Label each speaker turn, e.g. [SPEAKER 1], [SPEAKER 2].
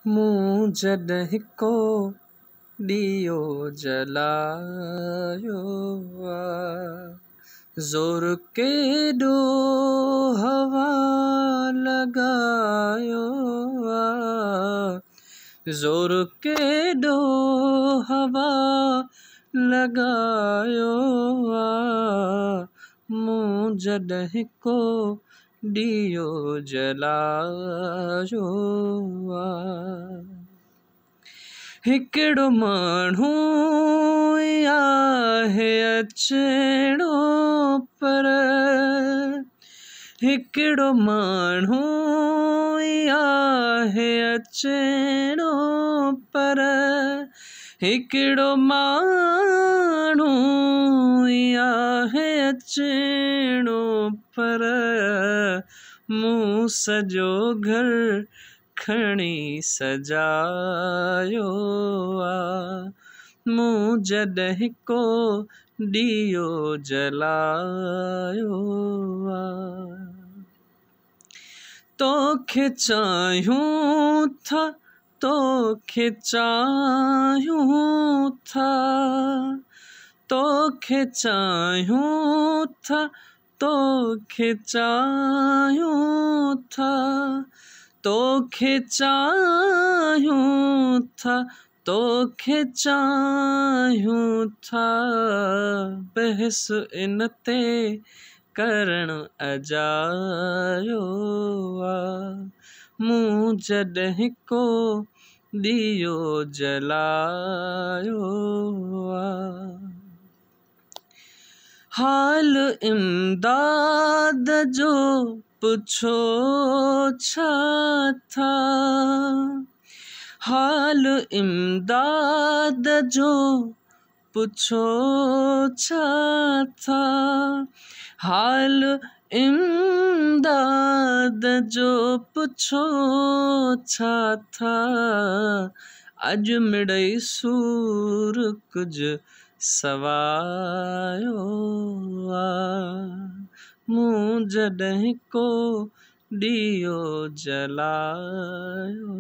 [SPEAKER 1] मूं जॾहिं को ॾीओ जलायो ज़ोर केॾो हवा लॻायो ज़ोर केॾो हवा लॻायो मूं जॾहिं को ॾीओ जलायो हिकिड़ो माण्हू आहे अचिणो पर हिकिड़ो माण्हू आहे अचिणो पर हिकिड़ो माण्हू आहे अचिणो पर मूं सॼो घर खणी सजायो मूं जॾहिं को ॾीओ जलायो तोखे चाहियूं था तोखे चाहियूं था तोखे चाहियूं था तोखे चाहियूं था तोखे चाहियूं था तोखे चाहियूं था बहस इन ते करणु अजायो मूं जॾहिं को ॾीओ जलायो हाल इमदाद जो पुछो छा था हाल इमदाद जो पुछो छा था हाल इमदाद जो पुछो छा था अॼु मिड़ई सूर कुझु सवायो मूं जॾहिं को ॾीओ जलायो